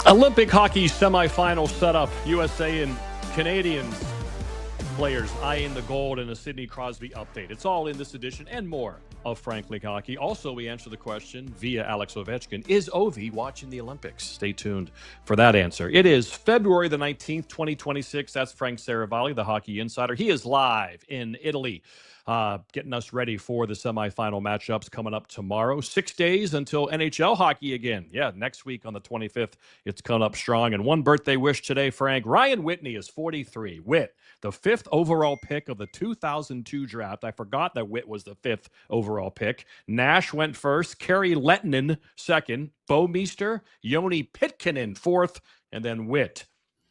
Olympic Hockey Semifinal setup. USA and Canadian players eyeing the gold in a Sidney Crosby update. It's all in this edition and more of Frankly Hockey. Also, we answer the question via Alex Ovechkin. Is Ovi watching the Olympics? Stay tuned for that answer. It is February the 19th, 2026. That's Frank Seravalli, the Hockey Insider. He is live in Italy, getting us ready for the semifinal matchups coming up tomorrow. 6 days until NHL hockey again. Yeah, next week on the 25th, it's coming up strong. And one birthday wish today, Frank. Ryan Whitney is 43. Whit, the 5th overall pick of the 2002 draft. I forgot that Whit was the 5th overall pick. Nash went first. Kari Lehtinen second. Bo Meester, Joni Pitkinen fourth, and then Whit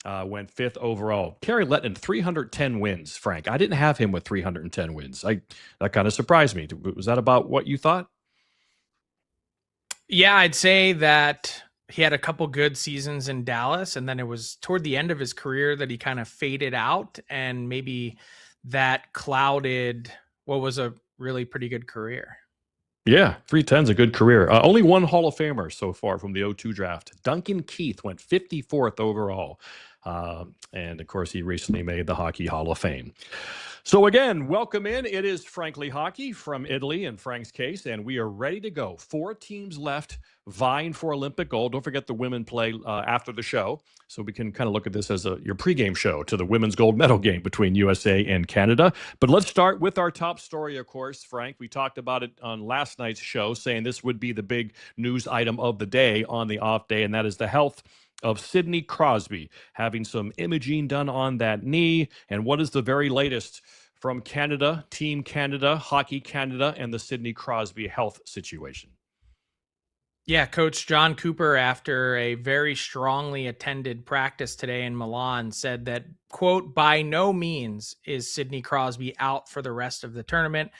went 5th overall. Kari Lehtinen, 310 wins, Frank. I didn't have him with 310 wins. That kind of surprised me. Was that about what you thought? Yeah, I'd say that he had a couple good seasons in Dallas, and then it was toward the end of his career that he kind of faded out, and maybe that clouded what was a really pretty good career. Yeah, 310's a good career. Only one Hall of Famer so far from the 02 draft. Duncan Keith went 54th overall. And, of course, he recently made the Hockey Hall of Fame. So, again, welcome in. It is Frankly Hockey from Italy in Frank's case, and we are ready to go. 4 teams left vying for Olympic gold. Don't forget the women play after the show, so we can kind of look at this as your pregame show to the women's gold medal game between USA and Canada. But let's start with our top story, of course, Frank. We talked about it on last night's show, saying this would be the big news item of the day on the off day, and that is the health of Sidney Crosby, having some imaging done on that knee. And what is the very latest from Canada, Team Canada, Hockey Canada, and the Sidney Crosby health situation? Yeah, Coach John Cooper, after a very strongly attended practice today in Milan, said that, quote, by no means is Sidney Crosby out for the rest of the tournament.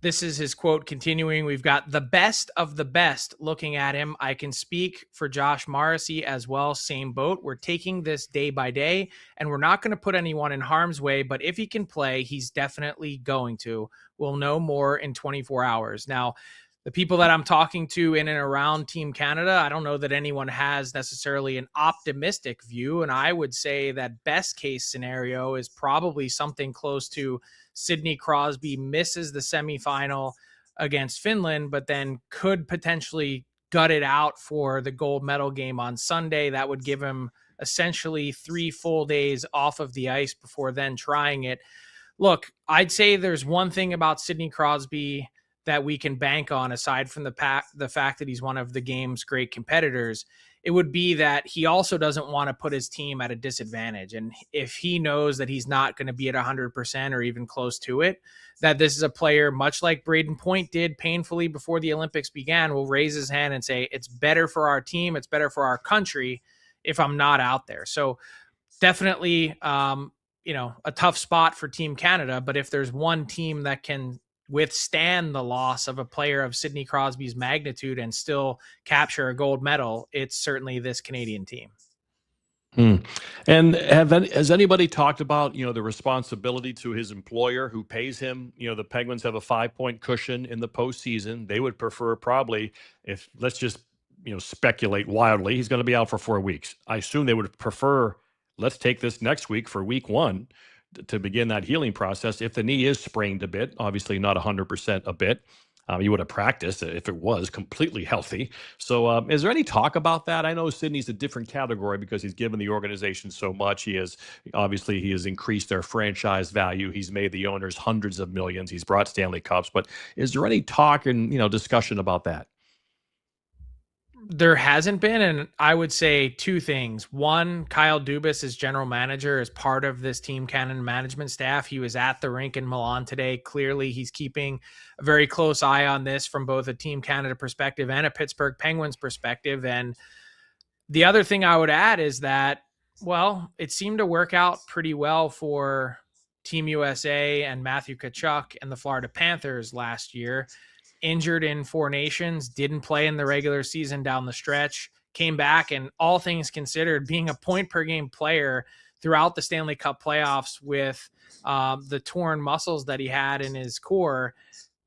This is his quote continuing. We've got the best of the best looking at him. I can speak for Josh Morrissey as well. Same boat. We're taking this day by day, and we're not going to put anyone in harm's way. But if he can play, he's definitely going to. We'll know more in 24 hours. Now, the people that I'm talking to in and around Team Canada, I don't know that anyone has necessarily an optimistic view. And I would say that best case scenario is probably something close to Sidney Crosby misses the semifinal against Finland, but then could potentially gut it out for the gold medal game on Sunday. That would give him essentially 3 full days off of the ice before then trying it. Look, I'd say there's one thing about Sidney Crosby that we can bank on, aside from the fact that he's one of the game's great competitors. It would be that he also doesn't want to put his team at a disadvantage. And if he knows that he's not going to be at 100% or even close to it, that this is a player, much like Braden Point did painfully before the Olympics began, will raise his hand and say, it's better for our team, it's better for our country if I'm not out there. So definitely, a tough spot for Team Canada. But if there's one team that can withstand the loss of a player of Sidney Crosby's magnitude and still capture a gold medal, it's certainly this Canadian team. And has anybody talked about, the responsibility to his employer who pays him? The Penguins have a 5-point cushion in the postseason. They would prefer probably, if let's just, speculate wildly, he's going to be out for 4 weeks. I assume they would prefer, let's take this next week for week 1 to begin that healing process. If the knee is sprained a bit, obviously not 100% a bit, you would have practiced if it was completely healthy. So is there any talk about that? I know Sidney's a different category because he's given the organization so much. He has increased their franchise value. He's made the owners hundreds of millions. He's brought Stanley Cups. But is there any talk and discussion about that? There hasn't been, and I would say 2 things. One, Kyle Dubas as general manager is part of this Team Canada management staff. He was at the rink in Milan today. Clearly, he's keeping a very close eye on this from both a Team Canada perspective and a Pittsburgh Penguins perspective. And the other thing I would add is that, well, it seemed to work out pretty well for Team USA and Matthew Tkachuk and the Florida Panthers last year. Injured in 4 Nations, didn't play in the regular season down the stretch, came back, and all things considered, being a point per game player throughout the Stanley Cup playoffs with the torn muscles that he had in his core,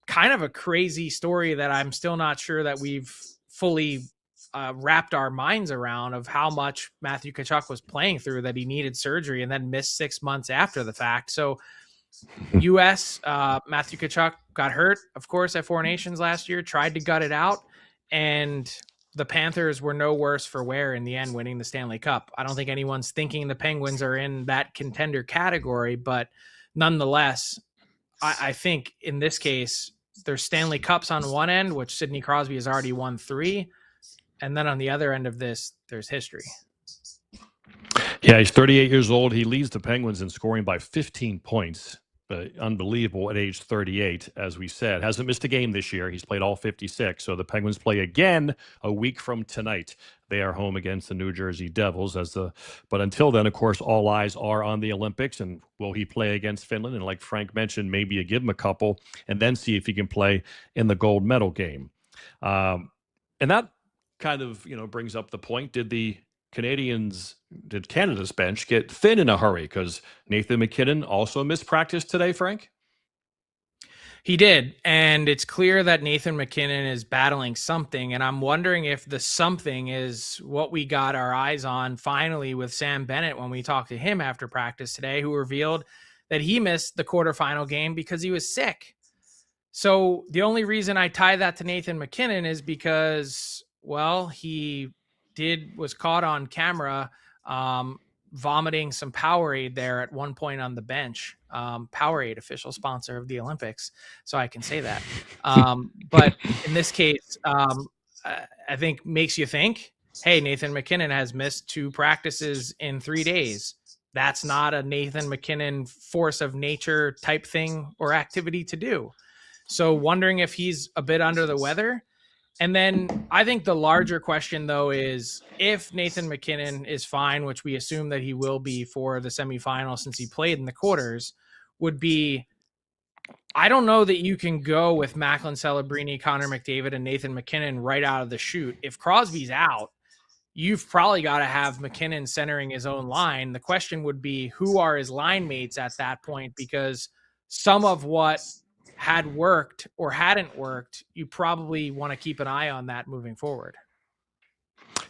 kind of a crazy story that I'm still not sure that we've fully wrapped our minds around of how much Matthew Tkachuk was playing through, that he needed surgery and then missed 6 months after the fact. So U.S. Matthew Tkachuk got hurt, of course, at Four Nations last year, tried to gut it out, and the Panthers were no worse for wear in the end, winning the Stanley Cup. I don't think anyone's thinking the Penguins are in that contender category, but nonetheless, I think in this case, there's Stanley Cups on one end, which Sidney Crosby has already won 3. And then on the other end of this, there's history. Yeah, he's 38 years old. He leads the Penguins in scoring by 15 points. Unbelievable at age 38, as we said. Hasn't missed a game this year. He's played all 56. So the Penguins play again a week from tonight. They are home against the New Jersey Devils. But until then, of course, all eyes are on the Olympics. And will he play against Finland? And like Frank mentioned, maybe you give him a couple and then see if he can play in the gold medal game. And that kind of, brings up the point. Did Canada's bench get thin in a hurry? Because Nathan MacKinnon also missed practice today, Frank? He did. And it's clear that Nathan MacKinnon is battling something. And I'm wondering if the something is what we got our eyes on finally with Sam Bennett when we talked to him after practice today, who revealed that he missed the quarterfinal game because he was sick. So the only reason I tie that to Nathan MacKinnon is because, well, he was caught on camera vomiting some Powerade there at one point on the bench. Powerade, official sponsor of the Olympics, so I can say that. But in this case, I think makes you think, hey, Nathan MacKinnon has missed 2 practices in 3 days. That's not a Nathan MacKinnon force of nature type thing or activity to do. So wondering if he's a bit under the weather. And then I think the larger question, though, is if Nathan MacKinnon is fine, which we assume that he will be for the semifinal since he played in the quarters, would be, I don't know that you can go with Macklin Celebrini, Connor McDavid, and Nathan MacKinnon right out of the chute. If Crosby's out, you've probably got to have MacKinnon centering his own line. The question would be, who are his line mates at that point? Because some of what had worked or hadn't worked, you probably want to keep an eye on that moving forward.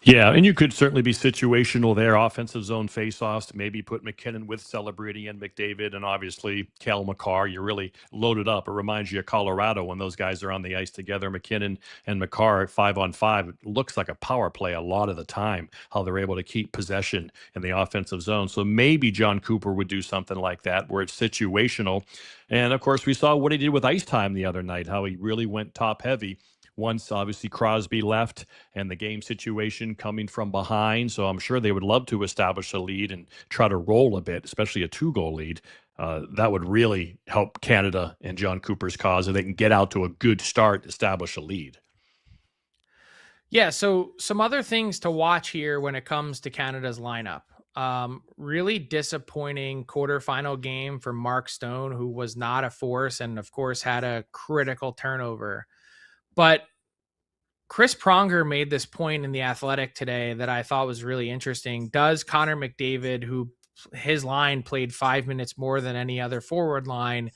Yeah, and you could certainly be situational there. Offensive zone faceoffs, maybe put MacKinnon with Celebrini and McDavid, and obviously Cal McCarr. You're really loaded up. It reminds you of Colorado when those guys are on the ice together. MacKinnon and McCarr 5-on-5. It looks like a power play a lot of the time, how they're able to keep possession in the offensive zone. So maybe John Cooper would do something like that where it's situational. And, of course, we saw what he did with ice time the other night, how he really went top heavy. Once, obviously, Crosby left and the game situation coming from behind. So I'm sure they would love to establish a lead and try to roll a bit, especially a 2-goal lead. That would really help Canada and John Cooper's cause if they can get out to a good start, establish a lead. Yeah, so some other things to watch here when it comes to Canada's lineup. Really disappointing quarterfinal game for Mark Stone, who was not a force and, of course, had a critical turnover. But Chris Pronger made this point in The Athletic today that I thought was really interesting. Does Connor McDavid, who his line played 5 minutes more than any other forward line,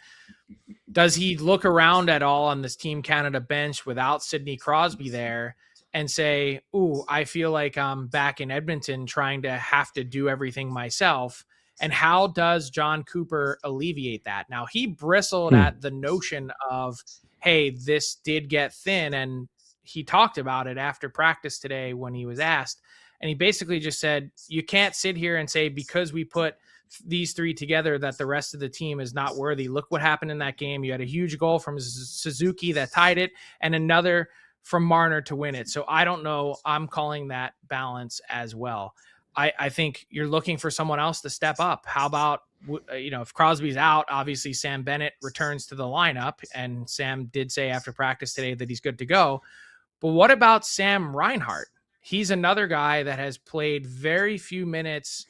does he look around at all on this Team Canada bench without Sidney Crosby there and say, ooh, I feel like I'm back in Edmonton trying to have to do everything myself? And how does John Cooper alleviate that? Now, he bristled at the notion of, hey, this did get thin. And he talked about it after practice today when he was asked. And he basically just said, you can't sit here and say, because we put these 3 together, that the rest of the team is not worthy. Look what happened in that game. You had a huge goal from Suzuki that tied it and another from Marner to win it. So I don't know. I'm calling that balance as well. I think you're looking for someone else to step up. How about, if Crosby's out, obviously Sam Bennett returns to the lineup, and Sam did say after practice today that he's good to go. But what about Sam Reinhart? He's another guy that has played very few minutes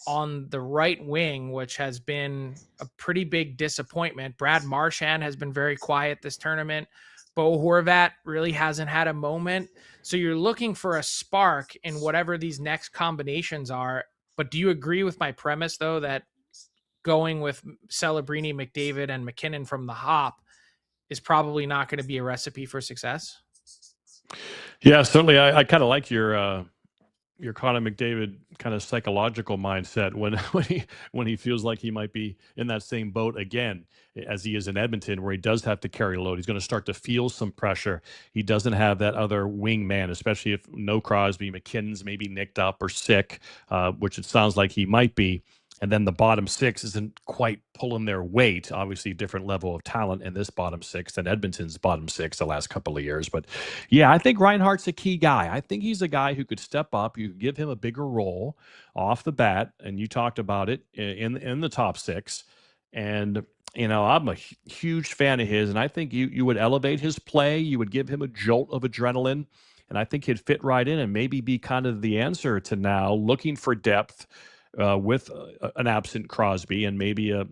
on the right wing, which has been a pretty big disappointment. Brad Marchand has been very quiet this tournament. Bo Horvat really hasn't had a moment. So you're looking for a spark in whatever these next combinations are. But do you agree with my premise, though, that going with Celebrini, McDavid, and MacKinnon from the hop is probably not going to be a recipe for success? Yeah, certainly. I kind of like your Connor McDavid kind of psychological mindset when when he feels like he might be in that same boat again as he is in Edmonton, where he does have to carry a load. He's going to start to feel some pressure. He doesn't have that other wing man, especially if no Crosby, McKinnon's maybe nicked up or sick, which it sounds like he might be. And then the bottom six isn't quite pulling their weight. Obviously, different level of talent in this bottom six than Edmonton's bottom six the last couple of years. But yeah, I think Reinhardt's a key guy. I think he's a guy who could step up. You could give him a bigger role off the bat, and you talked about it in the top six. And I'm a huge fan of his, and I think you would elevate his play. You would give him a jolt of adrenaline, and I think he'd fit right in and maybe be kind of the answer to now looking for depth with an absent Crosby and maybe a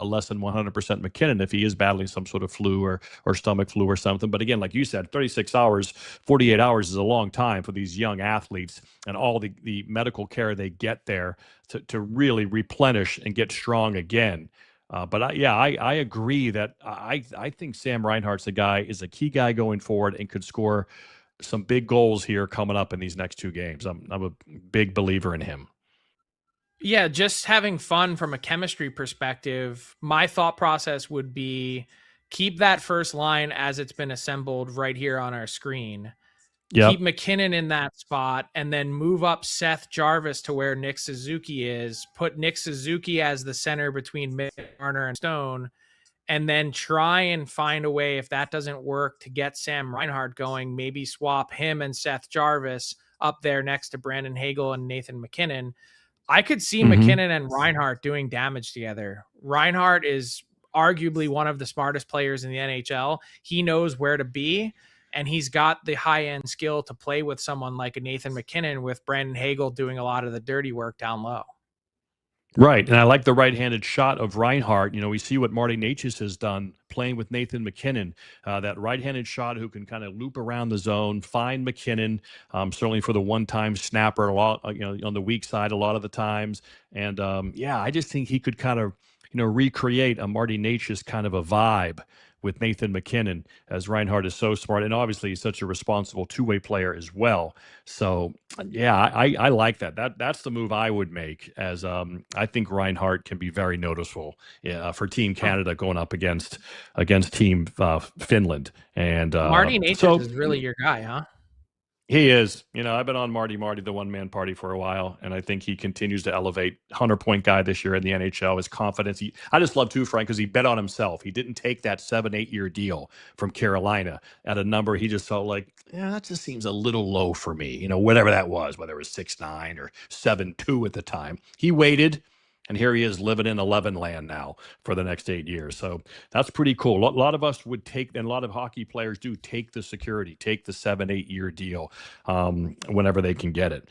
less than 100% McKinnon if he is battling some sort of flu or stomach flu or something. But again, like you said, 36 hours, 48 hours is a long time for these young athletes and all the medical care they get there to really replenish and get strong again. But I agree that I think Sam Reinhardt's is a key guy going forward and could score some big goals here coming up in these next two games. I'm a big believer in him. Yeah, just having fun from a chemistry perspective, my thought process would be keep that first line as it's been assembled right here on our screen. Yep. Keep McKinnon in that spot and then move up Seth Jarvis to where Nick Suzuki is. Put Nick Suzuki as the center between Marner and Stone, and then try and find a way, if that doesn't work, to get Sam Reinhart going. Maybe swap him and Seth Jarvis up there next to Brandon Hagel and Nathan McKinnon. I could see McKinnon and Reinhart doing damage together. Reinhart is arguably one of the smartest players in the NHL. He knows where to be, and he's got the high-end skill to play with someone like a Nathan McKinnon, with Brandon Hagel doing a lot of the dirty work down low. Right. And I like the right-handed shot of Reinhart. We see what Marty Necas has done playing with Nathan McKinnon, that right-handed shot who can kind of loop around the zone, find McKinnon, certainly for the one-time snapper, a lot, on the weak side a lot of the times. And I just think he could kind of, recreate a Marty Necas kind of a vibe with Nathan McKinnon, as Reinhart is so smart. And obviously he's such a responsible two-way player as well. So yeah, I like that. That's the move I would make, as I think Reinhart can be very noticeable for Team Canada going up against Team Finland. And Marty Necas is really your guy, huh? He is. I've been on Marty, the one-man party for a while, and I think he continues to elevate. 100-point guy this year in the NHL. His confidence. I just love too, Frank, because he bet on himself. He didn't take that 7-8 year deal from Carolina at a number he just felt like, that just seems a little low for me. Whatever that was, whether it was 6'9" or 7'2" at the time. He waited. And here he is living in 11 land now for the next 8 years. So that's pretty cool. A lot of us would take, and a lot of hockey players do take the security, take the 7-8 year deal whenever they can get it.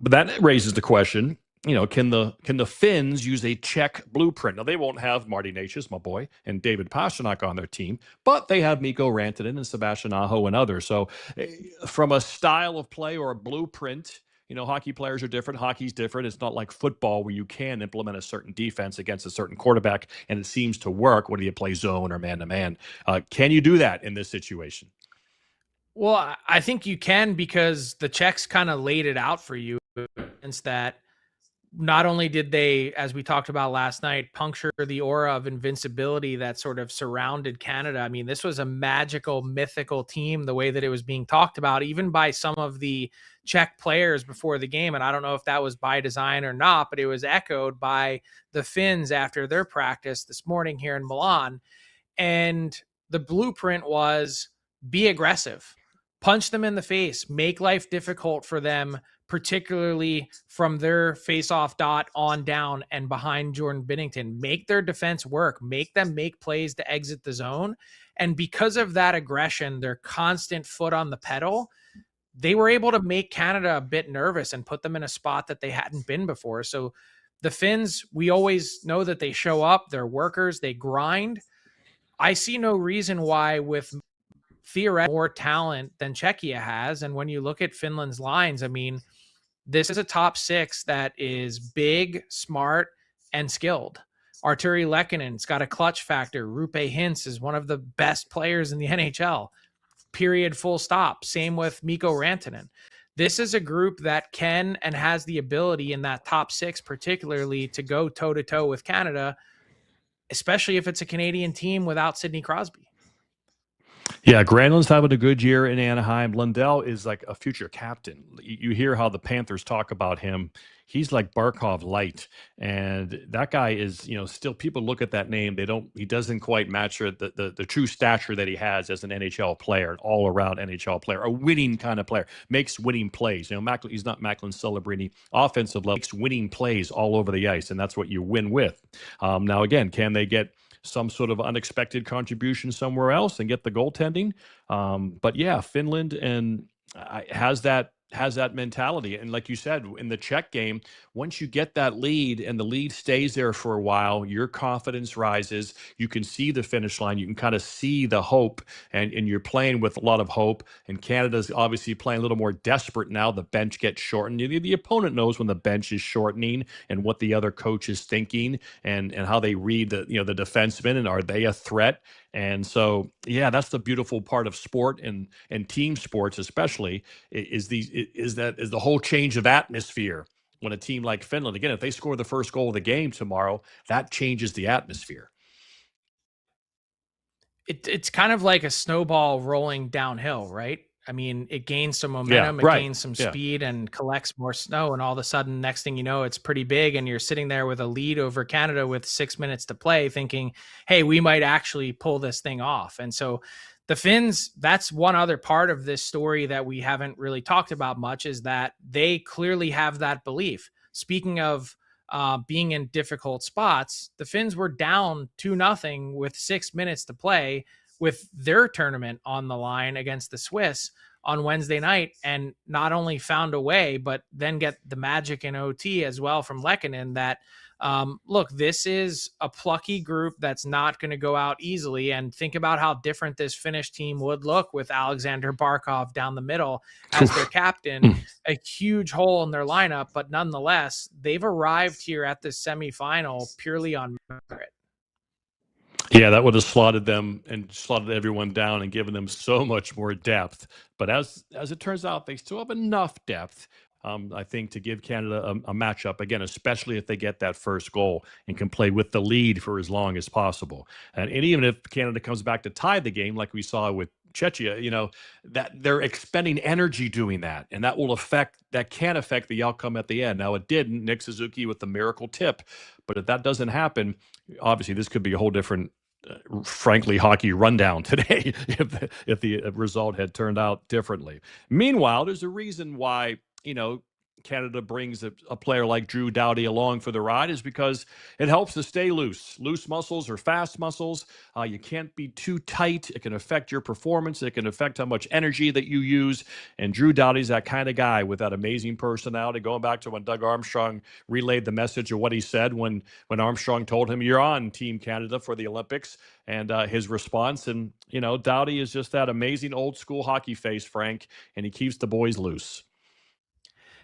But that raises the question, can the Finns use a Czech blueprint? Now, they won't have Marty Necas, my boy, and David Pastrnak on their team, but they have Mikko Rantanen and Sebastian Aho and others. So from a style of play or a blueprint, hockey players are different. Hockey's different. It's not like football where you can implement a certain defense against a certain quarterback and it seems to work. Whether you play zone or man-to-man. Can you do that in this situation? Well, I think you can, because the Czechs kind of laid it out for you. Since that, not only did they, as we talked about last night, puncture the aura of invincibility that sort of surrounded Canada. I mean, this was a magical, mythical team, the way that it was being talked about, even by some of the Czech players before the game. And I don't know if that was by design or not, but it was echoed by the Finns after their practice this morning here in Milan. And the blueprint was be aggressive, punch them in the face, make life difficult for them, particularly from their face-off dot on down and behind Jordan Binnington. Make their defense work, make them make plays to exit the zone. And because of that aggression, their constant foot on the pedal, they were able to make Canada a bit nervous and put them in a spot that they hadn't been before. So the Finns, we always know that they show up, they're workers, they grind. I see no reason why, with theoretically more talent than Czechia has, and when you look at Finland's lines, I mean, this is a top six that is big, smart, and skilled. Arturi Lekkonen's got a clutch factor. Rupe Hintz is one of the best players in the NHL. period, full stop. Same with Mikko Rantanen. This is a group that can and has the ability in that top six, particularly, to go toe to toe with Canada, especially if it's a Canadian team without Sidney Crosby. Yeah, Granlund's having a good year in Anaheim. Lundell is like a future captain. You hear how the Panthers talk about him. He's like Barkov light, and that guy is, still people look at that name. He doesn't quite match the true stature that he has as an NHL player, an all around NHL player, a winning kind of player, makes winning plays. He's not Macklin Celebrini offensive level, makes winning plays all over the ice, and that's what you win with. Now again, can they get some sort of unexpected contribution somewhere else and get the goaltending? But yeah, Finland and has that mentality. And like you said, in the Czech game, once you get that lead and the lead stays there for a while, your confidence rises. You can see the finish line. You can kind of see the hope, and you're playing with a lot of hope. And Canada's obviously playing a little more desperate now. The bench gets shortened. The opponent knows when the bench is shortening and what the other coach is thinking, and how they read the defensemen, and are they a threat? And so, yeah, that's the beautiful part of sport, and team sports especially, is the whole change of atmosphere. When a team like Finland, again, if they score the first goal of the game tomorrow, that changes the atmosphere. It's kind of like a snowball rolling downhill, right? I mean, it gains some momentum, Yeah, right. It gains some speed and collects more snow. And all of a sudden, next thing you know, it's pretty big. And you're sitting there with a lead over Canada with 6 minutes to play thinking, hey, we might actually pull this thing off. And so the Finns, that's one other part of this story that we haven't really talked about much, is that they clearly have that belief. Speaking of being in difficult spots, the Finns were down 2-0 with 6 minutes to play with their tournament on the line against the Swiss on Wednesday night, and not only found a way, but then get the magic in OT as well from Lehkonen. That look, this is a plucky group that's not going to go out easily. And think about how different this Finnish team would look with Alexander Barkov down the middle as their captain, a huge hole in their lineup. But nonetheless, they've arrived here at the semifinal purely on merit. Yeah, that would have slotted them and slotted everyone down and given them so much more depth. But as it turns out, they still have enough depth, I think, to give Canada a matchup, again, especially if they get that first goal and can play with the lead for as long as possible. And even if Canada comes back to tie the game, like we saw with Czechia, that they're expending energy doing that, and that can affect the outcome at the end. Now, it didn't. Nick Suzuki with the miracle tip, but if that doesn't happen, obviously this could be a whole different, frankly, hockey rundown today if the result had turned out differently. Meanwhile, there's a reason why Canada brings a player like Drew Doughty along for the ride, is because it helps to stay loose. Loose muscles or fast muscles. You can't be too tight. It can affect your performance. It can affect how much energy that you use. And Drew Doughty's that kind of guy with that amazing personality. Going back to when Doug Armstrong relayed the message of what he said when Armstrong told him, "You're on Team Canada for the Olympics," and his response. And, Doughty is just that amazing old school hockey face, Frank, and he keeps the boys loose.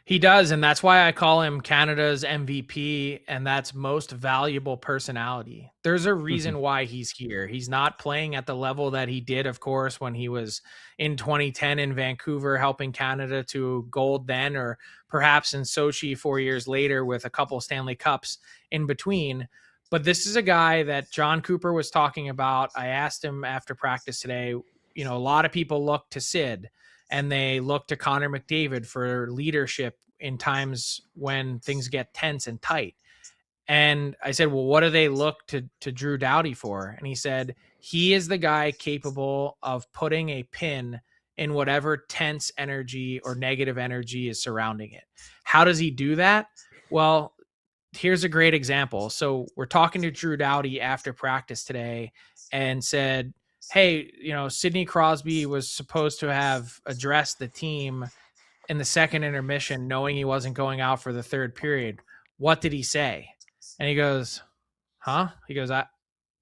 He does, and that's why I call him Canada's MVP, and that's most valuable personality. There's a reason why he's here. He's not playing at the level that he did, of course, when he was in 2010 in Vancouver, helping Canada to gold then, or perhaps in Sochi 4 years later with a couple Stanley Cups in between. But this is a guy that John Cooper was talking about. I asked him after practice today, a lot of people look to Sid, and they look to Connor McDavid for leadership in times when things get tense and tight. And I said, well, what do they look to Drew Doughty for? And he said, he is the guy capable of putting a pin in whatever tense energy or negative energy is surrounding it. How does he do that? Well, here's a great example. So we're talking to Drew Doughty after practice today and said, hey, Sidney Crosby was supposed to have addressed the team in the second intermission, knowing he wasn't going out for the third period. What did he say? And he goes, huh? He goes,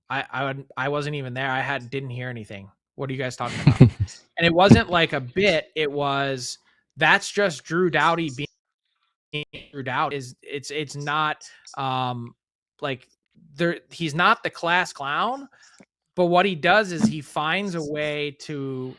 I wasn't even there. I didn't hear anything. What are you guys talking about? And it wasn't like a bit. It was, that's just Drew Doughty being Drew Doughty. It's not like there. He's not the class clown. But what he does is he finds a way to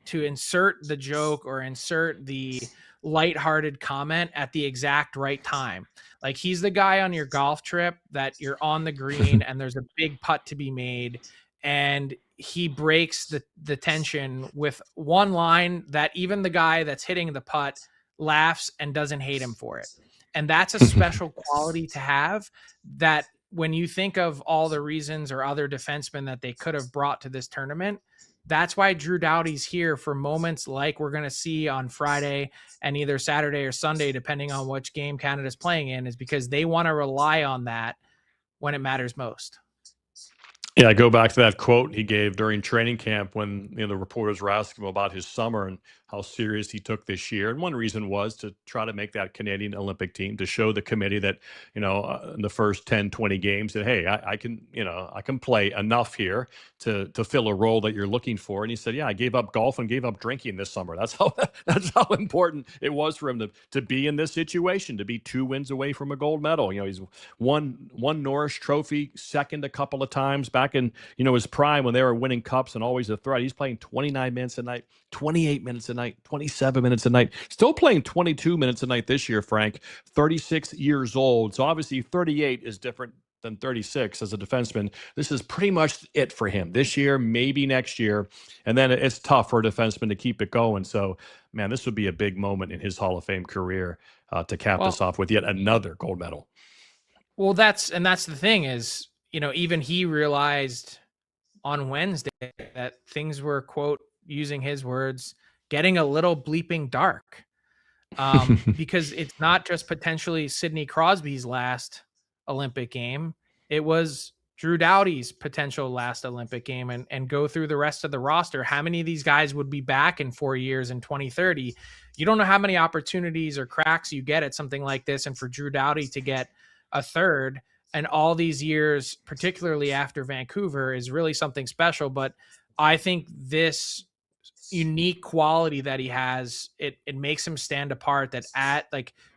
to insert the joke or insert the lighthearted comment at the exact right time. Like, he's the guy on your golf trip that you're on the green and there's a big putt to be made, and he breaks the tension with one line that even the guy that's hitting the putt laughs and doesn't hate him for it. And that's a special quality to have, that when you think of all the reasons or other defensemen that they could have brought to this tournament, that's why Drew Doughty's here for moments like we're going to see on Friday and either Saturday or Sunday, depending on which game Canada's playing in, is because they want to rely on that when it matters most. Yeah, I go back to that quote he gave during training camp when the reporters were asking him about his summer and how serious he took this year. And one reason was to try to make that Canadian Olympic team, to show the committee that, in the first 10, 20 games that, hey, I can play enough here to fill a role that you're looking for. And he said, yeah, I gave up golf and gave up drinking this summer. That's how important it was for him to be in this situation, to be 2 wins away from a gold medal. He's won Norris Trophy second a couple of times back in his prime when they were winning cups and always a threat. He's playing 29 minutes a night, 28 minutes a night, 27 minutes a night. Still playing 22 minutes a night this year, Frank. 36 years old. So obviously 38 is different than 36 as a defenseman. This is pretty much it for him this year, maybe next year. And then it's tough for a defenseman to keep it going. So, man, this would be a big moment in his Hall of Fame career to cap this off with yet another gold medal. Well, that's the thing is, even he realized on Wednesday that things were, quote, using his words, getting a little bleeping dark. Because it's not just potentially Sidney Crosby's last Olympic game. It was Drew Doughty's potential last Olympic game, and go through the rest of the roster. How many of these guys would be back in 4 years in 2030? You don't know how many opportunities or cracks you get at something like this. And for Drew Doughty to get a third and all these years, particularly after Vancouver, is really something special. But I think this unique quality that he has, it makes him stand apart. That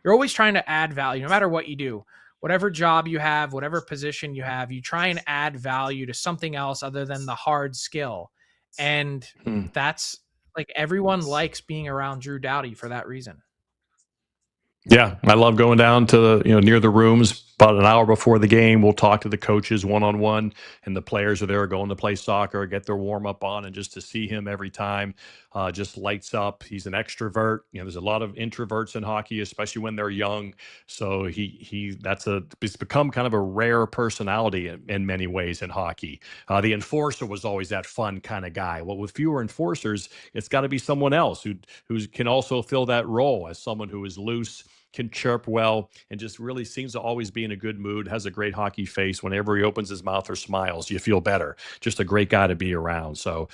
you're always trying to add value, no matter what you do, whatever job you have, whatever position you have, you try and add value to something else other than the hard skill. And that's everyone likes being around Drew Doughty for that reason. Yeah, I love going down to near the rooms about an hour before the game. We'll talk to the coaches one-on-one, and the players are there going to play soccer, get their warm-up on, and just to see him every time just lights up. He's an extrovert. There's a lot of introverts in hockey, especially when they're young. So it's become kind of a rare personality in many ways in hockey. The enforcer was always that fun kind of guy. Well, with fewer enforcers, it's got to be someone else who can also fill that role as someone who is loose, can chirp well, and just really seems to always be in a good mood, has a great hockey face. Whenever he opens his mouth or smiles, you feel better. Just a great guy to be around. So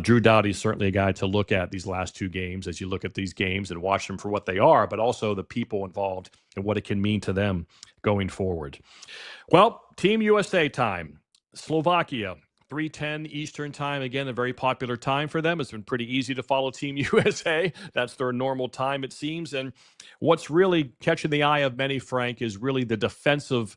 Drew Doughty is certainly a guy to look at these last 2 games as you look at these games and watch them for what they are, but also the people involved and what it can mean to them going forward. Well, Team USA time. Slovakia. 3:10 Eastern time. Again, a very popular time for them. It's been pretty easy to follow Team USA. That's their normal time, it seems. And what's really catching the eye of many, Frank, is really the defensive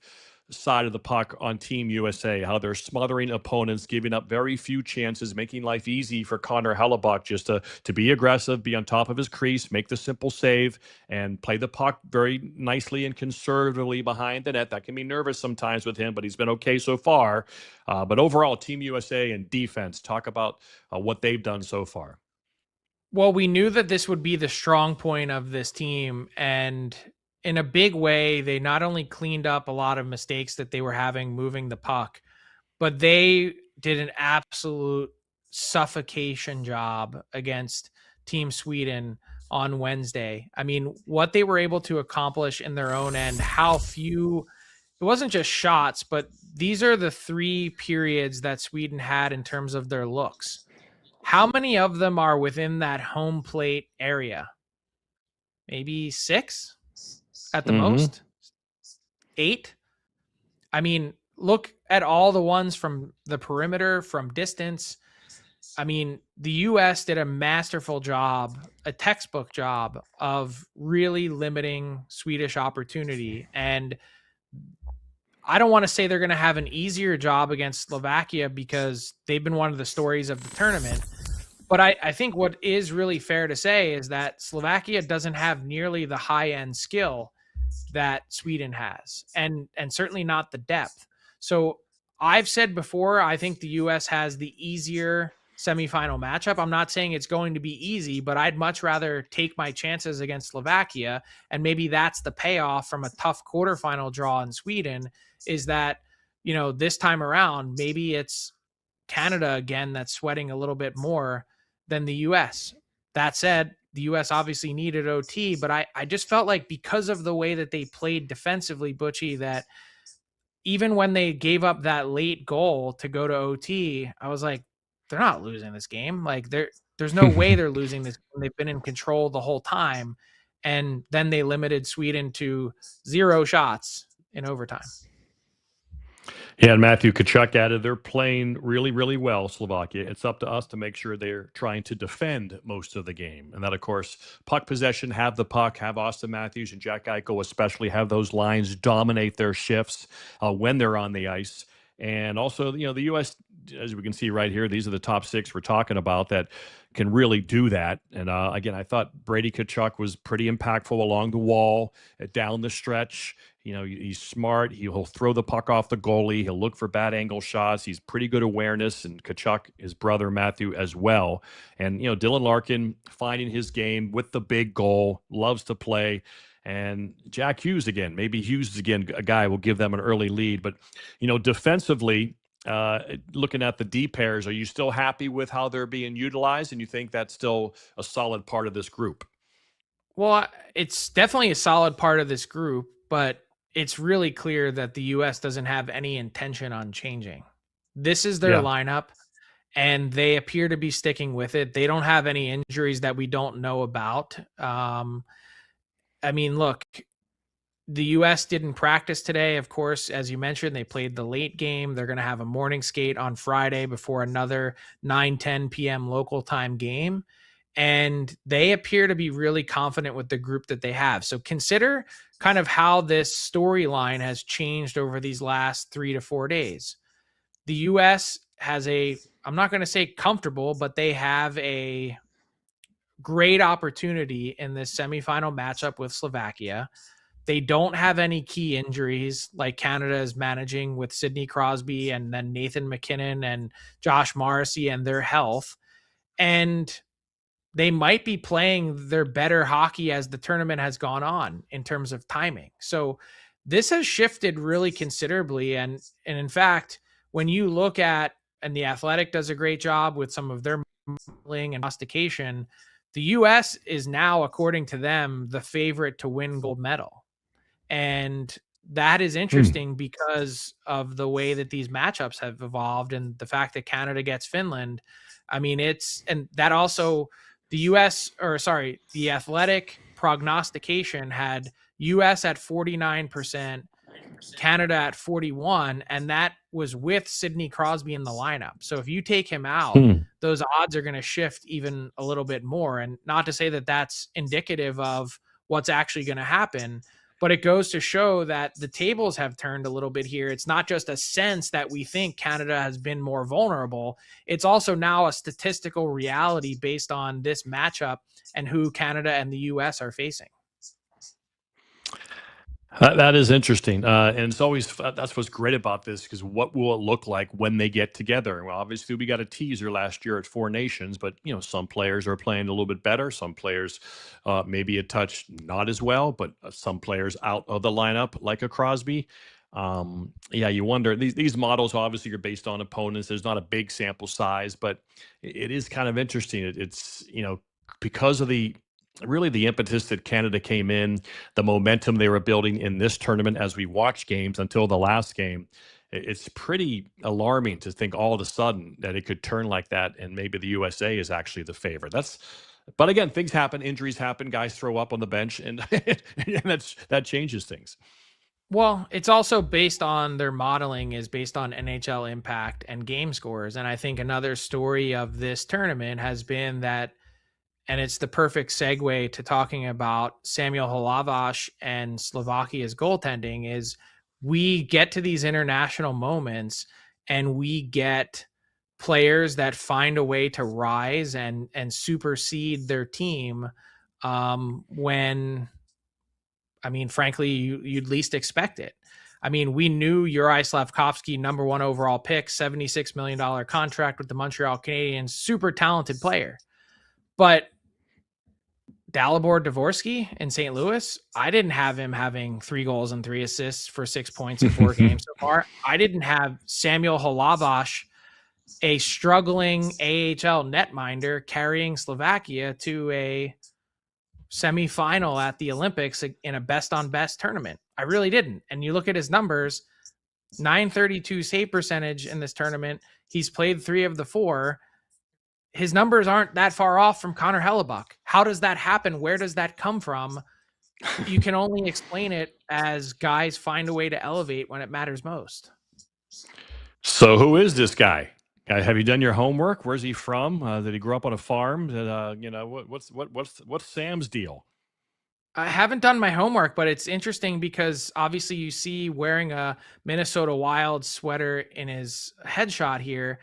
side of the puck on Team USA, how they're smothering opponents, giving up very few chances, making life easy for Connor Hlavaj just to be aggressive, be on top of his crease, make the simple save, and play the puck very nicely and conservatively behind the net. That can be nervous sometimes with him, but he's been okay so far. But overall, Team USA and defense, talk about what they've done so far. Well, we knew that this would be the strong point of this team, and in a big way, they not only cleaned up a lot of mistakes that they were having moving the puck, but they did an absolute suffocation job against Team Sweden on Wednesday. I mean, what they were able to accomplish in their own end, how few, it wasn't just shots, but these are the 3 periods that Sweden had in terms of their looks. How many of them are within that home plate area? Maybe 6? At the most? 8? I mean, look at all the ones from the perimeter, from distance. I mean, the U.S. did a masterful job, a textbook job of really limiting Swedish opportunity. And I don't want to say they're going to have an easier job against Slovakia because they've been one of the stories of the tournament. But I think what is really fair to say is that Slovakia doesn't have nearly the high-end skill that Sweden has, and certainly not the depth. So I've said before, I think the US has the easier semifinal matchup. I'm not saying it's going to be easy, but I'd much rather take my chances against Slovakia. And maybe that's the payoff from a tough quarterfinal draw in Sweden, is that, this time around, maybe it's Canada again that's sweating a little bit more than the US. That said, the US obviously needed OT, but I just felt like because of the way that they played defensively, Butchie, that even when they gave up that late goal to go to OT, I was like, they're not losing this game. Like there's no way they're losing this game. They've been in control the whole time. And then they limited Sweden to 0 shots in overtime. Yeah, and Matthew Tkachuk added, they're playing really, really well, Slovakia. It's up to us to make sure they're trying to defend most of the game. And that, of course, puck possession, have the puck, have Austin Matthews and Jack Eichel especially have those lines dominate their shifts when they're on the ice. And also, the U.S., as we can see right here, these are the top 6 we're talking about that can really do that. And again, I thought Brady Tkachuk was pretty impactful along the wall, down the stretch. He's smart. He'll throw the puck off the goalie. He'll look for bad angle shots. He's pretty good awareness. And Tkachuk, his brother Matthew, as well. And, Dylan Larkin finding his game with the big goal, loves to play. And Jack Hughes again, maybe Hughes again, a guy will give them an early lead. But, defensively, looking at the D pairs, are you still happy with how they're being utilized? And you think that's still a solid part of this group? Well, it's definitely a solid part of this group, but it's really clear that the U.S. doesn't have any intention on changing. This is their lineup, and they appear to be sticking with it. They don't have any injuries that we don't know about. Look, the U.S. didn't practice today. Of course, as you mentioned, they played the late game. They're going to have a morning skate on Friday before another 9-10 p.m. local time game. And they appear to be really confident with the group that they have. So consider kind of how this storyline has changed over these last 3 to 4 days. The U.S. has I'm not going to say comfortable, but they have a great opportunity in this semifinal matchup with Slovakia. They don't have any key injuries like Canada is managing with Sidney Crosby and then Nathan McKinnon and Josh Morrissey and their health. And they might be playing their better hockey as the tournament has gone on in terms of timing. So this has shifted really considerably. And in fact, when you look at, and the Athletic does a great job with some of their modeling and prognostication, the U.S. is now, according to them, the favorite to win gold medal. And that is interesting because of the way that these matchups have evolved and the fact that Canada gets Finland. And that also the Athletic prognostication had US at 49%, Canada at 41%, and that was with Sidney Crosby in the lineup. So if you take him out, those odds are going to shift even a little bit more. And not to say that that's indicative of what's actually going to happen, but it goes to show that the tables have turned a little bit here. It's not just a sense that we think Canada has been more vulnerable. It's also now a statistical reality based on this matchup and who Canada and the U.S. are facing. That is interesting. And it's always, that's what's great about this, because what will it look like when they get together? Well, obviously we got a teaser last year at Four Nations, but some players are playing a little bit better. Some players maybe a touch not as well, but some players out of the lineup like a Crosby. You wonder, these models obviously are based on opponents. There's not a big sample size, but it is kind of interesting. It's because of the impetus that Canada came in, the momentum they were building in this tournament as we watch games until the last game. It's pretty alarming to think all of a sudden that it could turn like that and maybe the USA is actually the favorite. But again, things happen, injuries happen, guys throw up on the bench, and that changes things. Well, it's also based on their modeling is based on NHL impact and game scores. And I think another story of this tournament has been that, and it's the perfect segue to talking about Samuel Hlavaj and Slovakia's goaltending, is we get to these international moments and we get players that find a way to rise and supersede their team when, I mean, frankly, you'd least expect it. I mean, we knew Juraj Slafkovsky, number 1 overall pick, $76 million contract with the Montreal Canadiens, super talented player. But Dalibor Dvorsky in St. Louis, I didn't have him having 3 goals and 3 assists for 6 points in 4 games so far. I didn't have Samuel Hlavaj, a struggling AHL netminder, carrying Slovakia to a semifinal at the Olympics in a best on best tournament. I really didn't. And you look at his numbers, .932 save percentage in this tournament. He's played 3 of the 4. His numbers aren't that far off from Connor Hellebuyck. How does that happen? Where does that come from? You can only explain it as guys find a way to elevate when it matters most. So who is this guy? Have you done your homework? Where's he from? Did he grow up on a farm? What's Sam's deal? I haven't done my homework, but it's interesting because obviously you see wearing a Minnesota Wild sweater in his headshot here.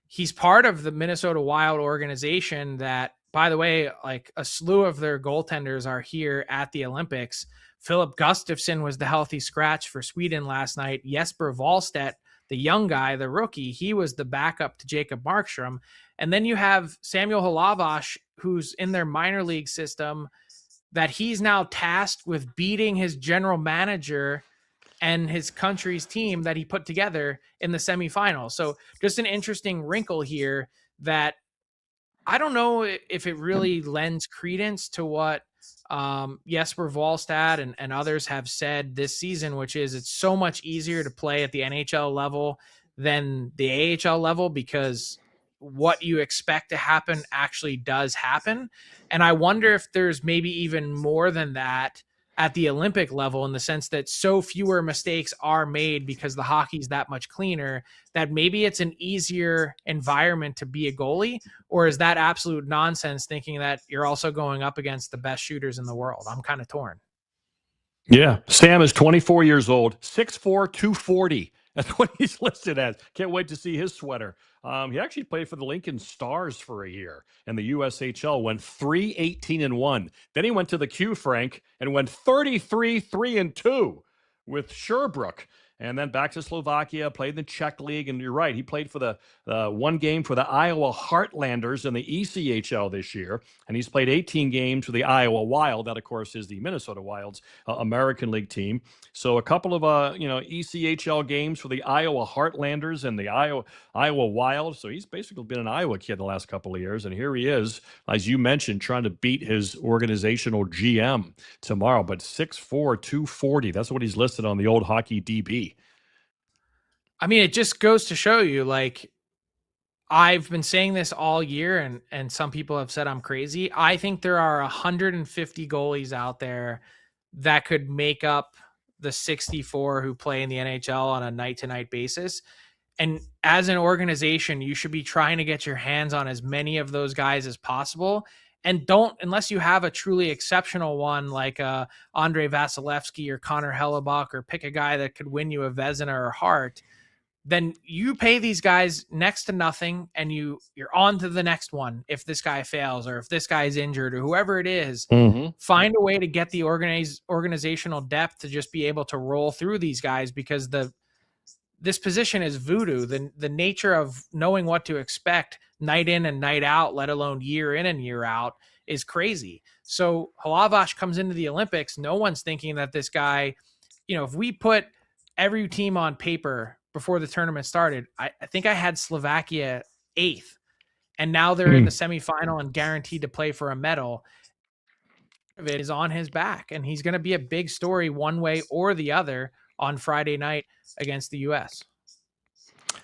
He's part of the Minnesota Wild organization that, by the way, like a slew of their goaltenders are here at the Olympics. Philip Gustafsson was the healthy scratch for Sweden last night. Jesper Wallstedt, the young guy, the rookie, he was the backup to Jacob Markstrom. And then you have Samuel Hlavaj, who's in their minor league system, that he's now tasked with beating his general manager and his country's team that he put together in the semifinal. So just an interesting wrinkle here that I don't know if it really lends credence to what Jesper Wallstedt and others have said this season, which is it's so much easier to play at the NHL level than the AHL level because what you expect to happen actually does happen. And I wonder if there's maybe even more than that at the Olympic level, in the sense that so fewer mistakes are made because the hockey's that much cleaner, that maybe it's an easier environment to be a goalie. Or is that absolute nonsense, thinking that you're also going up against the best shooters in the world? I'm kind of torn. Yeah. Sam is 24 years old, 6'4", 240. That's what he's listed as. Can't wait to see his sweater. He actually played for the Lincoln Stars for a year in the USHL, went 3-18-1. Then he went to the Q, Frank, and went 33-3-2 with Sherbrooke. And then back to Slovakia, played in the Czech League. And you're right, he played for the one game for the Iowa Heartlanders in the ECHL this year. And he's played 18 games for the Iowa Wild. That, of course, is the Minnesota Wild's American League team. So a couple of, ECHL games for the Iowa Heartlanders and the Iowa Wild. So he's basically been an Iowa kid the last couple of years. And here he is, as you mentioned, trying to beat his organizational GM tomorrow. But 6'4", 240, that's what he's listed on the old hockey DB. I mean, it just goes to show you, like, I've been saying this all year, and some people have said I'm crazy. I think there are 150 goalies out there that could make up the 64 who play in the NHL on a night-to-night basis. And as an organization, you should be trying to get your hands on as many of those guys as possible. And don't, unless you have a truly exceptional one like Andrei Vasilevsky or Connor Hellebuyck, or pick a guy that could win you a Vezina or Hart, then you pay these guys next to nothing and you're on to the next one. If this guy fails, or if this guy is injured, or whoever it is, find a way to get the organizational depth to just be able to roll through these guys, because this position is voodoo. The nature of knowing what to expect night in and night out, let alone year in and year out, is crazy. So Hlavaj comes into the Olympics. No one's thinking that this guy, if we put every team on paper before the tournament started, I think I had Slovakia 8th, and now they're in the semifinal and guaranteed to play for a medal. It is on his back, and he's going to be a big story one way or the other on Friday night against the U.S.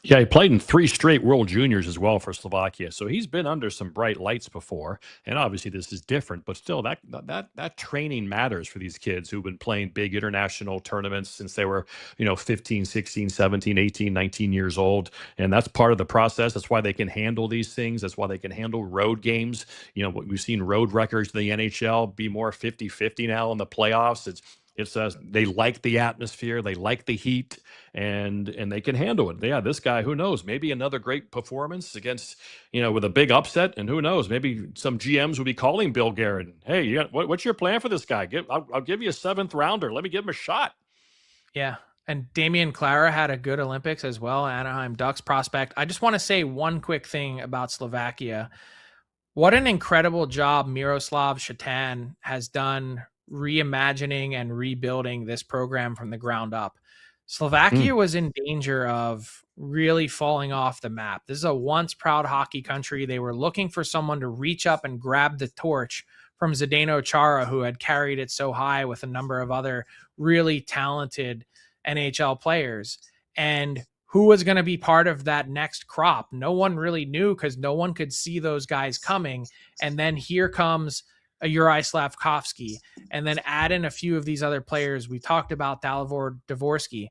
Yeah, he played in 3 straight World Juniors as well for Slovakia, so he's been under some bright lights before. And obviously, this is different, but still, that training matters for these kids who've been playing big international tournaments since they were, 15, 16, 17, 18, 19 years old. And that's part of the process. That's why they can handle these things. That's why they can handle road games. We've seen road records in the NHL be more 50-50 now in the playoffs. It's they like the atmosphere, they like the heat, and they can handle it. Yeah, this guy, who knows? Maybe another great performance against, with a big upset, and who knows? Maybe some GMs will be calling Bill Guerin. Hey, what's your plan for this guy? I'll give you a 7th rounder. Let me give him a shot. Yeah. And Damian Clara had a good Olympics as well, Anaheim Ducks prospect. I just want to say one quick thing about Slovakia. What an incredible job Miroslav Shatan has done reimagining and rebuilding this program from the ground up. Slovakia was in danger of really falling off the map. This is a once proud hockey country. They were looking for someone to reach up and grab the torch from Zdeno Chara, who had carried it so high with a number of other really talented NHL players. And who was going to be part of that next crop? No one really knew, because no one could see those guys coming. And then here comes a Juraj Slafkovsky, and then add in a few of these other players. We talked about Dalibor Dvorsky.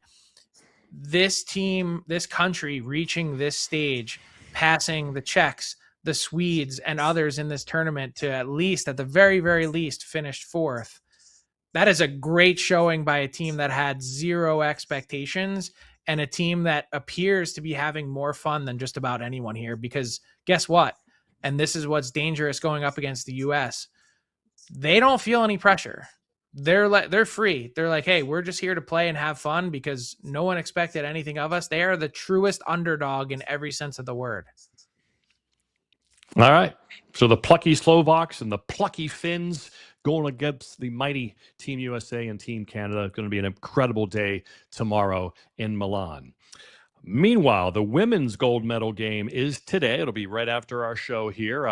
This team, this country reaching this stage, passing the Czechs, the Swedes, and others in this tournament to at the very, very least, finished 4th. That is a great showing by a team that had zero expectations, and a team that appears to be having more fun than just about anyone here, because guess what? And this is what's dangerous going up against the US. They don't feel any pressure. They're free. They're like, hey, we're just here to play and have fun because no one expected anything of us. They are the truest underdog in every sense of the word. All right. So the plucky Slovaks and the plucky Finns going against the mighty Team USA and Team Canada. It's going to be an incredible day tomorrow in Milan. Meanwhile, the women's gold medal game is today. It'll be right after our show here,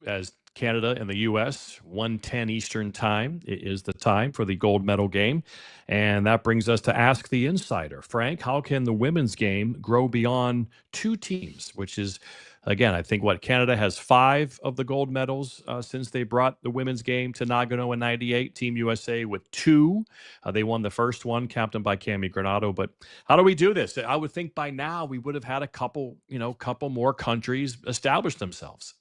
as Canada and the U.S., 1:10 Eastern time is the time for the gold medal game. And that brings us to Ask the Insider. Frank, how can the women's game grow beyond 2 teams, which is, again, I think Canada has 5 of the gold medals since they brought the women's game to Nagano in '98. Team USA with 2. They won the first one, captained by Cami Granato. But how do we do this? I would think by now we would have had a couple more countries establish themselves.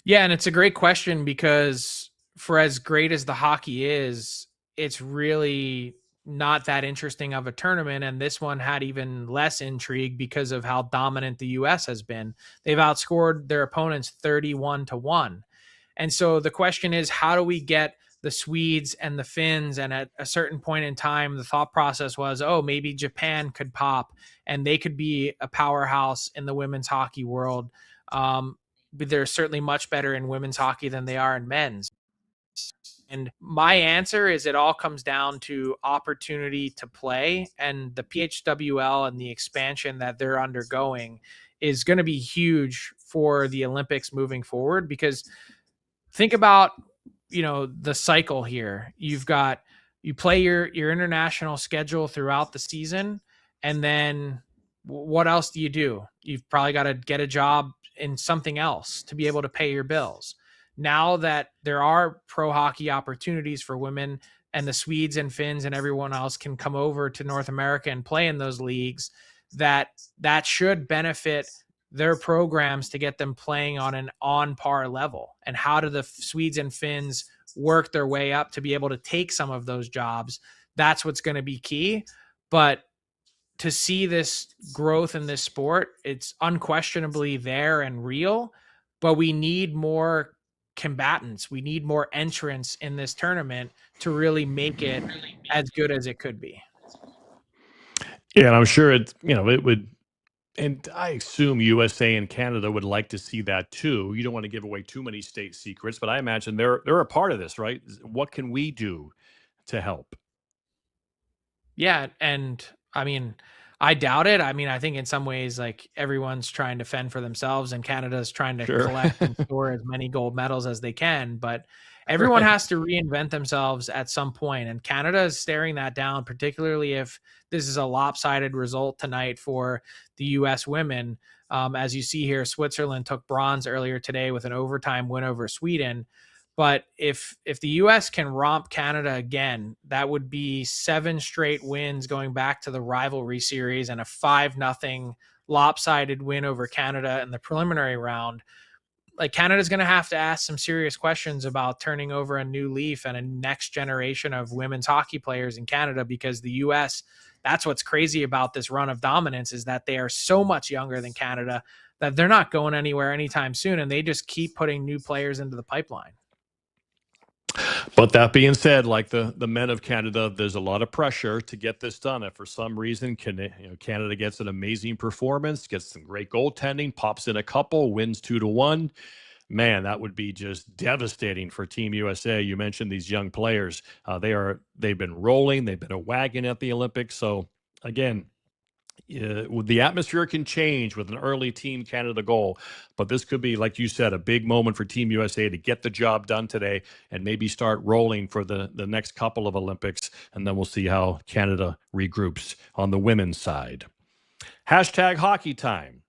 Yeah, and it's a great question, because for as great as the hockey is, it's really not that interesting of a tournament. And this one had even less intrigue because of how dominant the US has been. They've outscored their opponents 31-1. And so the question is, how do we get the Swedes and the Finns? And at a certain point in time, the thought process was, oh, maybe Japan could pop and they could be a powerhouse in the women's hockey world. But they're certainly much better in women's hockey than they are in men's. And my answer is, it all comes down to opportunity to play, and the PHWL and the expansion that they're undergoing is going to be huge for the Olympics moving forward. Because think about, the cycle here. You play your international schedule throughout the season, and then what else do? You've probably got to get a job in something else to be able to pay your bills. Now that there are pro hockey opportunities for women, and the Swedes and Finns and everyone else can come over to North America and play in those leagues, that should benefit their programs to get them playing on an on par level. And how do the Swedes and Finns work their way up to be able to take some of those jobs? That's what's going to be key. But to see this growth in this sport, it's unquestionably there and real, but we need more combatants. We need more entrants in this tournament to really make it as good as it could be. Yeah, and I'm sure it would, and I assume USA and Canada would like to see that too. You don't want to give away too many state secrets, but I imagine they're a part of this, right? What can we do to help? Yeah, and I doubt it. I think in some ways, like, everyone's trying to fend for themselves, and Canada's trying to collect and store as many gold medals as they can. But everyone has to reinvent themselves at some point, and Canada is staring that down, particularly if this is a lopsided result tonight for the U.S. women. As you see here, Switzerland took bronze earlier today with an overtime win over Sweden. But if the U.S. can romp Canada again, that would be 7 straight wins going back to the rivalry series, and a 5-0 lopsided win over Canada in the preliminary round. like Canada's going to have to ask some serious questions about turning over a new leaf and a next generation of women's hockey players in Canada, because the US, that's what's crazy about this run of dominance, is that they are so much younger than Canada that they're not going anywhere anytime soon. And they just keep putting new players into the pipeline. But that being said, like the men of Canada, there's a lot of pressure to get this done. If for some reason Canada gets an amazing performance, gets some great goaltending, pops in a couple, wins 2-1, man, that would be just devastating for Team USA. You mentioned these young players; they've been rolling, they've been a wagon at the Olympics. So again, the atmosphere can change with an early Team Canada goal, but this could be, like you said, a big moment for Team USA to get the job done today and maybe start rolling for the next couple of Olympics, and then we'll see how Canada regroups on the women's side. Hashtag hockey time.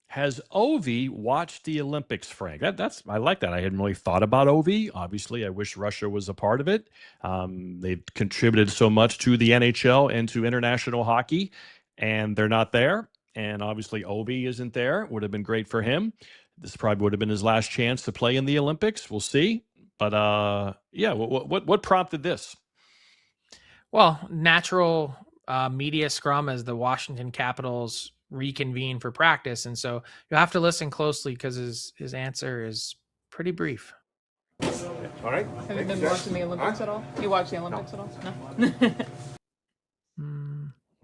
Has Ovi watched the Olympics, Frank? I like that. I hadn't really thought about Ovi. Obviously, I wish Russia was a part of it. They've contributed so much to the NHL and to international hockey, and they're not there. And obviously, Ovi isn't there. Would have been great for him. This probably would have been his last chance to play in the Olympics. We'll see. But yeah, what prompted this? Well, natural media scrum as the Washington Capitals reconvene for practice, and so you'll have to listen closely because his answer is pretty brief. All right. Have you been watching the Olympics at all? You watch the Olympics at all? No.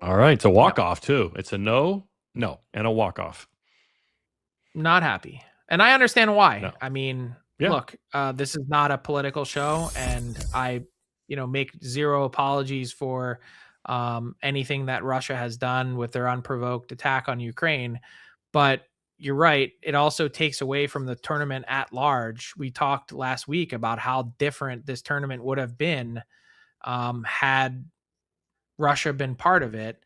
All right, it's a walk-off too. It's a no, and a walk-off. Not happy, and I understand why. No. I mean, look, this is not a political show, and I, make zero apologies for anything that Russia has done with their unprovoked attack on Ukraine. But you're right. It also takes away from the tournament at large. We talked last week about how different this tournament would have been had Russia been part of it.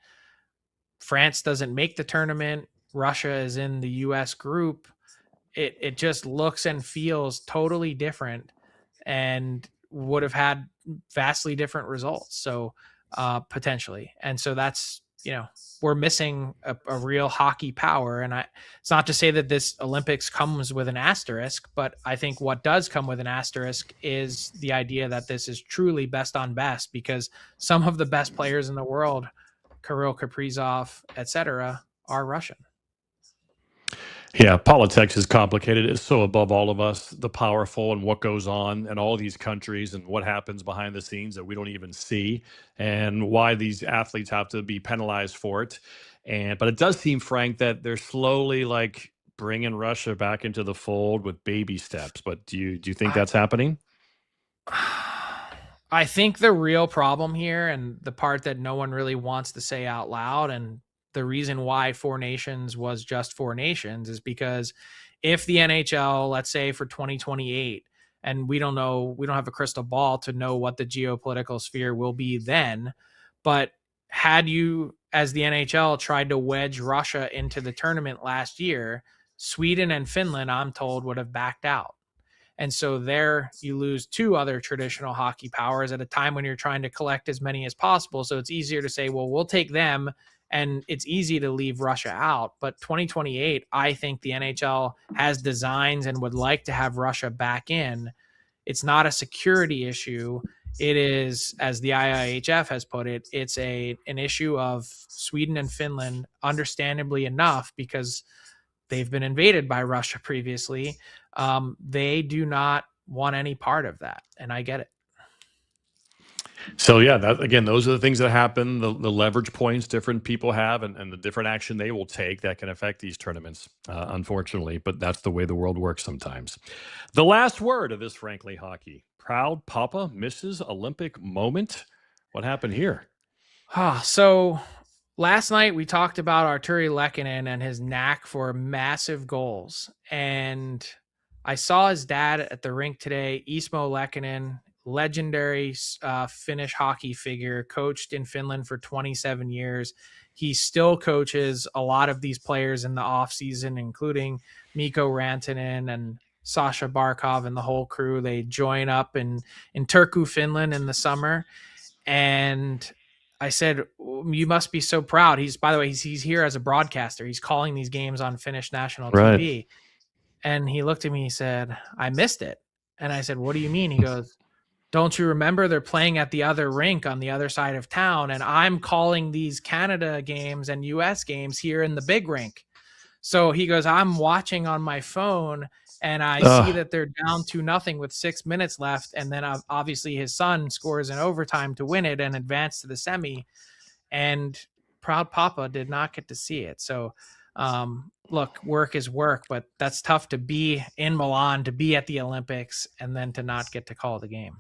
France doesn't make the tournament. Russia is in the US group. It just looks and feels totally different and would have had vastly different results. So potentially. And so that's, we're missing a real hockey power. And it's not to say that this Olympics comes with an asterisk, but I think what does come with an asterisk is the idea that this is truly best on best, because some of the best players in the world, Kirill Kaprizov, etc., are Russian. Yeah, politics is complicated. It's so above all of us, the powerful, and what goes on in all these countries and what happens behind the scenes that we don't even see, and why these athletes have to be penalized for it. But it does seem, Frank, that they're slowly bringing Russia back into the fold with baby steps. But do you think that's happening? I think the real problem here, and the part that no one really wants to say out loud, and the reason why Four Nations was just Four Nations, is because if the NHL, let's say for 2028, and we don't have a crystal ball to know what the geopolitical sphere will be then, but had you, as the NHL, tried to wedge Russia into the tournament last year, Sweden and Finland, I'm told, would have backed out. And so there you lose two other traditional hockey powers at a time when you're trying to collect as many as possible. So it's easier to say, well, we'll take them, and it's easy to leave Russia out. But 2028, I think the NHL has designs and would like to have Russia back in. It's not a security issue. It is, as the IIHF has put it, it's an issue of Sweden and Finland, understandably enough, because they've been invaded by Russia previously. They do not want any part of that, and I get it. So yeah, those are the things that happen, the leverage points different people have, and the different action they will take that can affect these tournaments, unfortunately. But that's the way the world works sometimes. The last word of this Frankly Hockey. Proud Papa misses Olympic moment. What happened here? So last night we talked about Arturi Lehkonen and his knack for massive goals. And I saw his dad at the rink today, Ismo Lehkonen, legendary Finnish hockey figure, coached in Finland for 27 years. He still coaches a lot of these players in the off season, including Mikko Rantanen and Sasha Barkov and the whole crew. They join up in Turku, Finland in the summer. And I said, you must be so proud. By the way, he's here as a broadcaster. He's calling these games on Finnish national TV. And he looked at me, he said, I missed it. And I said, what do you mean? He goes, don't you remember they're playing at the other rink on the other side of town? And I'm calling these Canada games and US games here in the big rink. So he goes, I'm watching on my phone and I see that they're down 2-0 with 6 minutes left. And then obviously his son scores in overtime to win it and advance to the semi. And proud Papa did not get to see it. So, look, work is work, but that's tough to be in Milan, to be at the Olympics, and then to not get to call the game.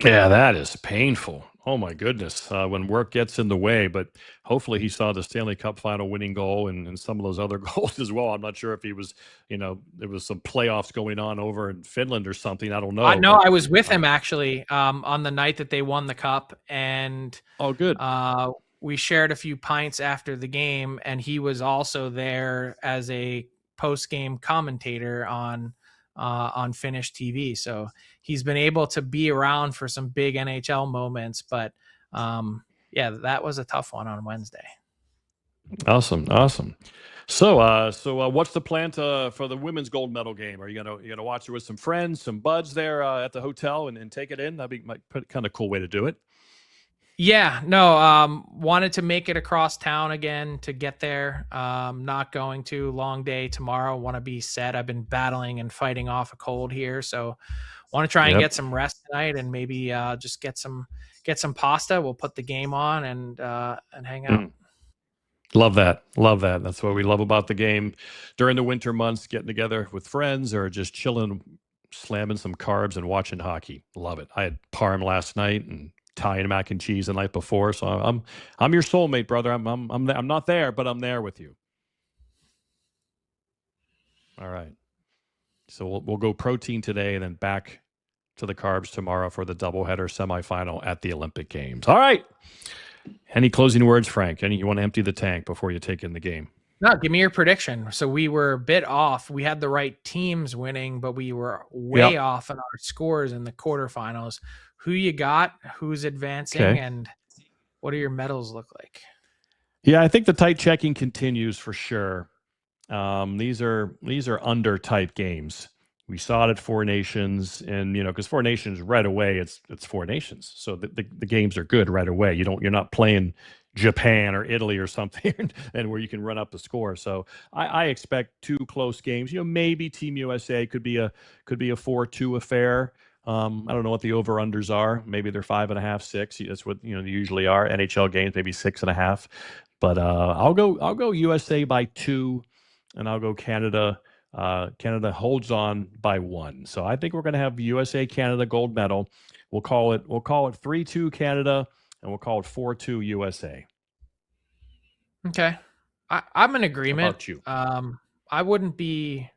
Yeah, that is painful. Oh my goodness, when work gets in the way. But hopefully, he saw the Stanley Cup final winning goal and some of those other goals as well. I'm not sure if he was, there was some playoffs going on over in Finland or something. I don't know. No, I was with him actually on the night that they won the cup, and oh, good. We shared a few pints after the game, and he was also there as a post-game commentator on Finnish TV. So he's been able to be around for some big NHL moments, but yeah, that was a tough one on Wednesday. Awesome. So what's the plan for the women's gold medal game? Are you gonna watch it with some friends, some buds there at the hotel and take it in? That'd be kind of cool way to do it. Yeah, no, wanted to make it across town again to get there. Not going to, long day tomorrow. Want to be set. I've been battling and fighting off a cold here, so want to try and get some rest tonight and maybe just get some pasta. We'll put the game on and hang out. Love that. That's what we love about the game during the winter months, getting together with friends or just chilling, slamming some carbs and watching hockey. Love it. I had parm last night and Italian mac and cheese the night before. So I'm your soulmate, brother. I'm not there, but I'm there with you. All right. So we'll go protein today and then back to the carbs tomorrow for the doubleheader semifinal at the Olympic Games. All right. Any closing words, Frank? You want to empty the tank before you take in the game? No, give me your prediction. So we were a bit off. We had the right teams winning, but we were way off in our scores in the quarterfinals. Who you got? Who's advancing? Okay. And what do your medals look like? Yeah, I think the tight checking continues for sure. These are under type games. We saw it at Four Nations, and because Four Nations right away, it's Four Nations, so the games are good right away. You're not playing Japan or Italy or something, and where you can run up the score. So I expect two close games. Maybe Team USA could be a 4-2 affair. I don't know what the over unders are. Maybe they're 5.5, 6. That's what they usually are. NHL games maybe 6.5. But I'll go USA by 2, and I'll go Canada. Canada holds on by 1. So I think we're going to have USA Canada gold medal. We'll call it 3-2 Canada, and we'll call it 4-2 USA. Okay. I'm in agreement. How about you? I wouldn't be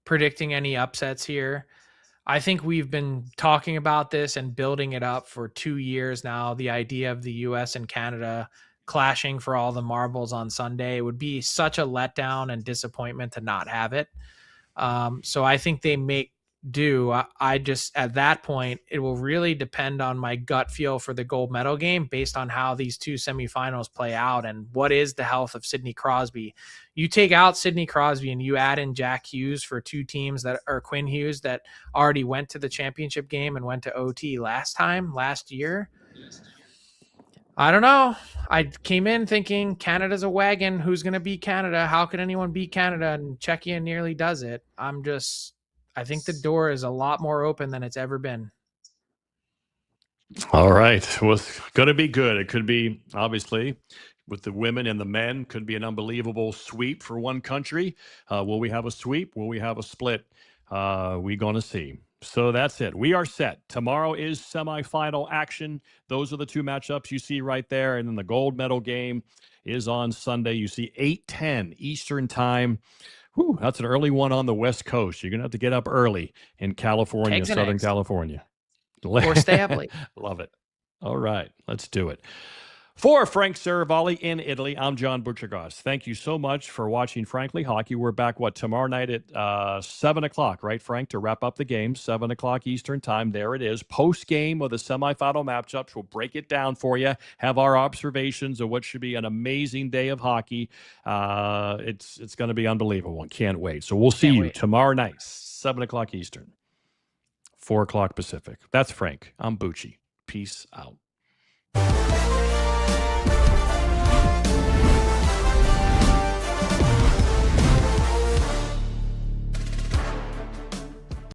predicting any upsets here. I think we've been talking about this and building it up for 2 years now. The idea of the US and Canada clashing for all the marbles on Sunday. It would be such a letdown and disappointment to not have it. So I think they make do. I just, at that point, it will really depend on my gut feel for the gold medal game based on how these two semifinals play out and what is the health of Sidney Crosby. You take out Sidney Crosby and you add in Jack Hughes for two teams that are Quinn Hughes that already went to the championship game and went to OT last year. I don't know. I came in thinking Canada's a wagon. Who's going to beat Canada? How could anyone beat Canada? And Czechia nearly does it. I think the door is a lot more open than it's ever been. All right. Well, it's going to be good. It could be, obviously, with the women and the men, could be an unbelievable sweep for one country. Will we have a sweep? Will we have a split? We're going to see. So that's it. We are set. Tomorrow is semifinal action. Those are the two matchups you see right there. And then the gold medal game is on Sunday. You see 8:10 Eastern time. Whew, that's an early one on the West Coast. You're going to have to get up early in California, Southern California. Or stay up late. Love it. All right. Let's do it. For Frank Seravalli in Italy, I'm John Buccigross. Thank you so much for watching Frankly Hockey. We're back, tomorrow night at 7 o'clock, right, Frank, to wrap up the game, 7 o'clock Eastern time. There it is. Post-game of the semifinal matchups. We'll break it down for you, have our observations of what should be an amazing day of hockey. It's going to be unbelievable. Can't wait. So we'll see you tomorrow night, 7 o'clock Eastern, 4 o'clock Pacific. That's Frank. I'm Bucci. Peace out.